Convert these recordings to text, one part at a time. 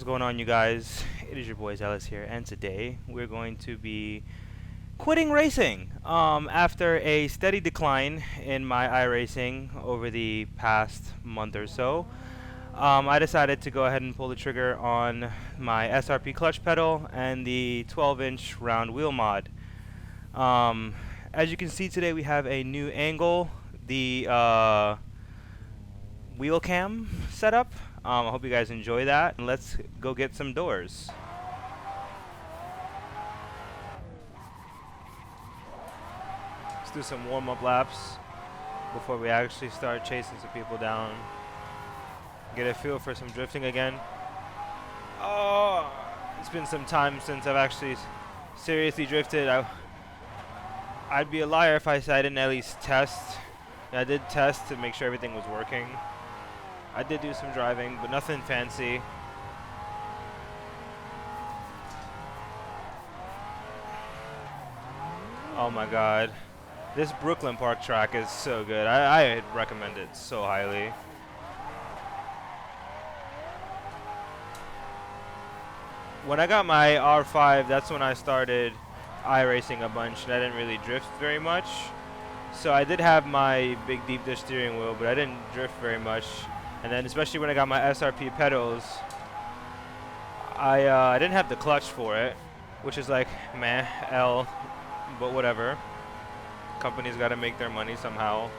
going on, you guys? It is your boy Zealous here, and today we're going to be quitting racing. After a steady decline in my iRacing over the past month or so, I decided to go ahead and pull the trigger on my SRP clutch pedal and the 12-inch round wheel mod. As you can see today, we have a new angle, the wheel cam setup. I hope you guys enjoy that, and let's go get some doors. Let's do some warm-up laps before we actually start chasing some people down. Get a feel for some drifting again. Oh, it's been some time since I've actually seriously drifted. I'd be a liar if I said I didn't at least test. I did test to make sure everything was working. I did do some driving, but nothing fancy. Oh my god. This Brooklyn Park track is so good. I recommend it so highly. When I got my R5, that's when I started iRacing a bunch, and I didn't really drift very much. So I did have my big deep dish steering wheel, but I didn't drift very much. And then especially when I got my SRP pedals, I didn't have the clutch for it, which is like meh, L, but whatever. Companies got to make their money somehow.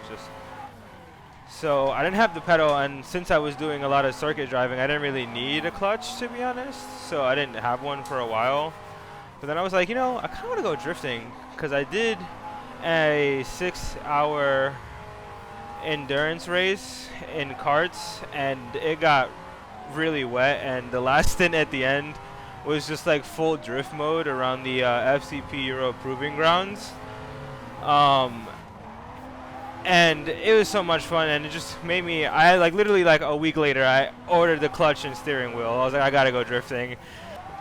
So I didn't have the pedal, and since I was doing a lot of circuit driving, I didn't really need a clutch, to be honest. So I didn't have one for a while. But then I was like, you know, I kind of want to go drifting, because I did a 6-hour endurance race in karts, and it got really wet, and the last stint at the end was just like full drift mode around the FCP Euro Proving Grounds. And it was so much fun, and it just made me, I like literally like a week later, I ordered the clutch and steering wheel. I was like, I gotta go drifting.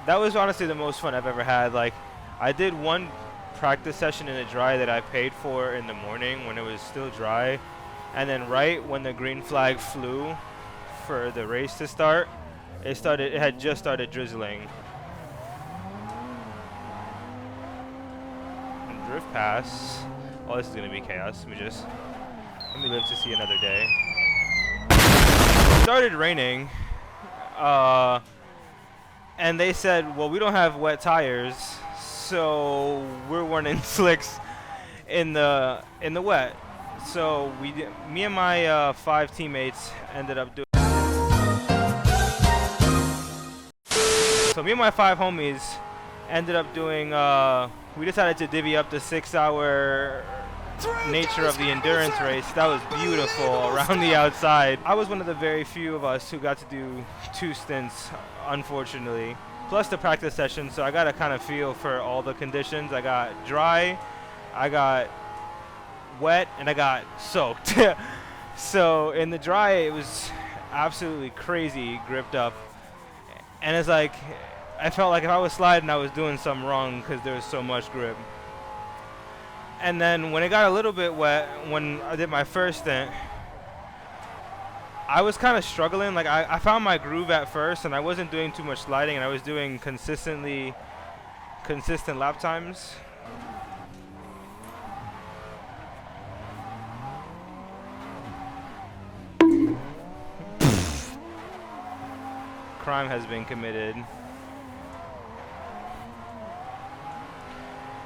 That was honestly the most fun I've ever had. Like, I did one practice session in the dry that I paid for in the morning when it was still dry, and then right when the green flag flew for the race to start, it had just started drizzling. And drift pass. Oh, this is gonna be chaos. Let me live to see another day. It started raining, and they said, well, we don't have wet tires, so we're running slicks in the wet. So me and my 5 teammates ended up doing. So me and my 5 homies ended up doing. We decided to divvy up the 6-hour nature of the endurance race. That was beautiful around the outside. I was one of the very few of us who got to do 2 stints, unfortunately, plus the practice session. So I got a kind of feel for all the conditions. I got dry, I got wet, and I got soaked. So in the dry, it was absolutely crazy gripped up, and it's like I felt like if I was sliding, I was doing something wrong because there was so much grip. And then when it got a little bit wet, when I did my first stint, I was kind of struggling. Like I found my groove at first, and I wasn't doing too much sliding, and I was doing consistent lap times. Crime has been committed.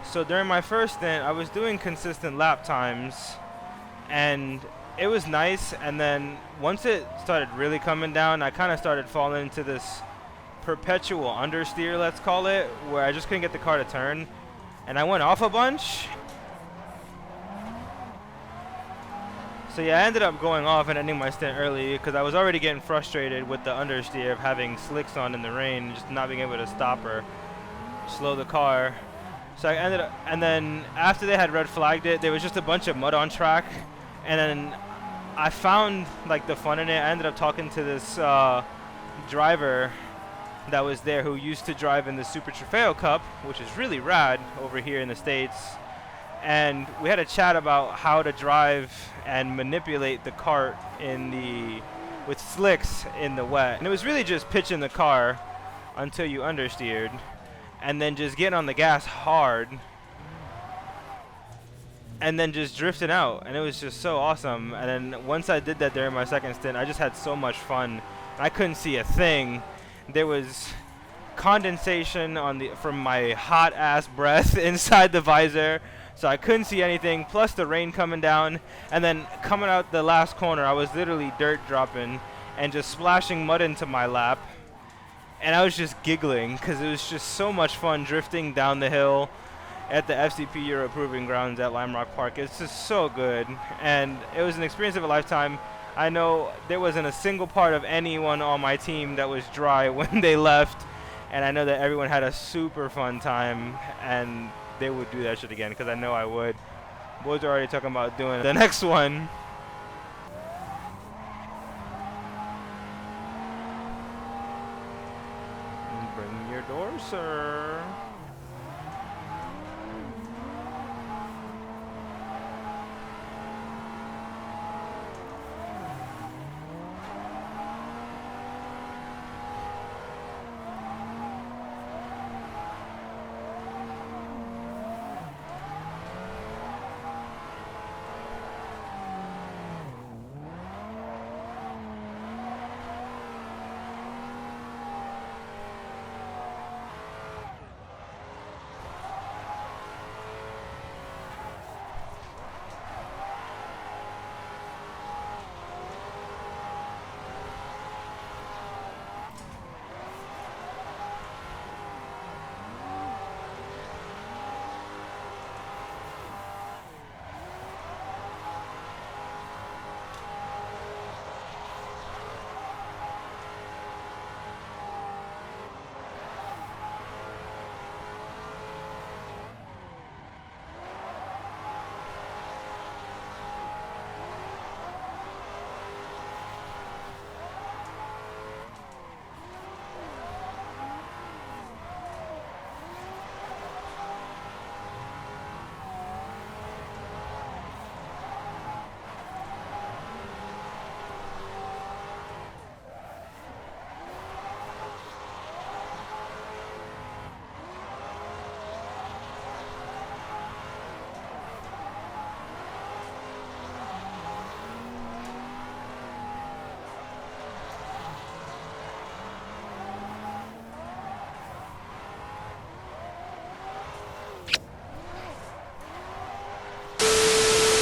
So during my first stint, I was doing consistent lap times, and it was nice. And then once it started really coming down, I kind of started falling into this perpetual understeer, let's call it, where I just couldn't get the car to turn, and I went off a bunch. So yeah, I ended up going off and ending my stint early because I was already getting frustrated with the understeer of having slicks on in the rain and just not being able to stop or slow the car. So I ended up, and then after they had red flagged it, there was just a bunch of mud on track, and then I found like the fun in it. I ended up talking to this driver that was there who used to drive in the Super Trofeo Cup, which is really rad over here in the States. And we had a chat about how to drive and manipulate the cart with slicks in the wet. And it was really just pitching the car until you understeered, and then just getting on the gas hard, and then just drifting out, and it was just so awesome. And then once I did that during my second stint, I just had so much fun. I couldn't see a thing. There was condensation from my hot ass breath inside the visor, so I couldn't see anything, plus the rain coming down. And then coming out the last corner, I was literally dirt dropping and just splashing mud into my lap, and I was just giggling because it was just so much fun drifting down the hill at the FCP Euro Proving Grounds at Lime Rock Park. It's just so good, and it was an experience of a lifetime. I know there wasn't a single part of anyone on my team that was dry when they left, and I know that everyone had a super fun time, and they would do that shit again, because I know I would. Boys are already talking about doing the next one. Bring your door, sir.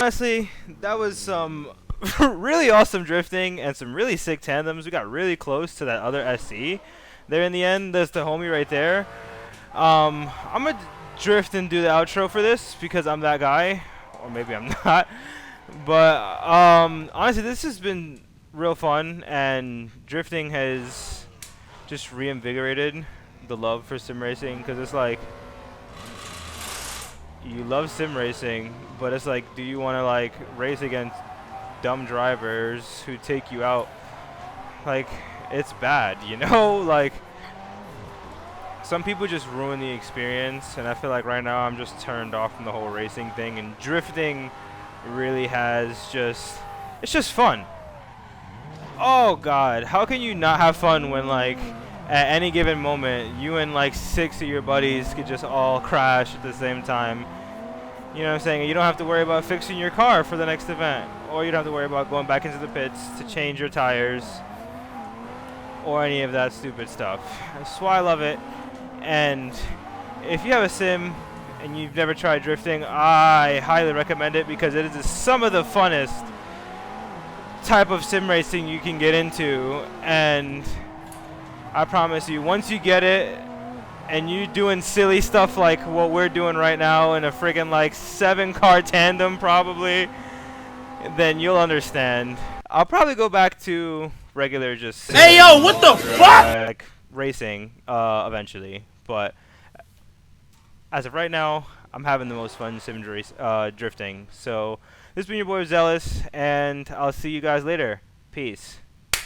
Honestly, that was some really awesome drifting and some really sick tandems. We got really close to that other SC there in the end. There's the homie right there. I'm going to drift and do the outro for this because I'm that guy. Or maybe I'm not. But honestly, this has been real fun, and drifting has just reinvigorated the love for sim racing, because it's like, you love sim racing, but it's like, do you want to like race against dumb drivers who take you out? Like, it's bad, you know? Like, some people just ruin the experience, and I feel like right now I'm just turned off from the whole racing thing, and drifting really has just, it's just fun. Oh god, how can you not have fun when like at any given moment you and like 6 of your buddies could just all crash at the same time? You know what I'm saying? You don't have to worry about fixing your car for the next event, or you don't have to worry about going back into the pits to change your tires, or any of that stupid stuff. That's why I love it. And if you have a sim and you've never tried drifting, I highly recommend it, because it is some of the funnest type of sim racing you can get into. And I promise you, once you get it and you doing silly stuff like what we're doing right now in a friggin' like 7-car tandem probably, then you'll understand. I'll probably go back to regular just hey yo, what the fuck? like racing eventually, but as of right now, I'm having the most fun sim drifting. So this has been your boy Zealous, and I'll see you guys later. Peace.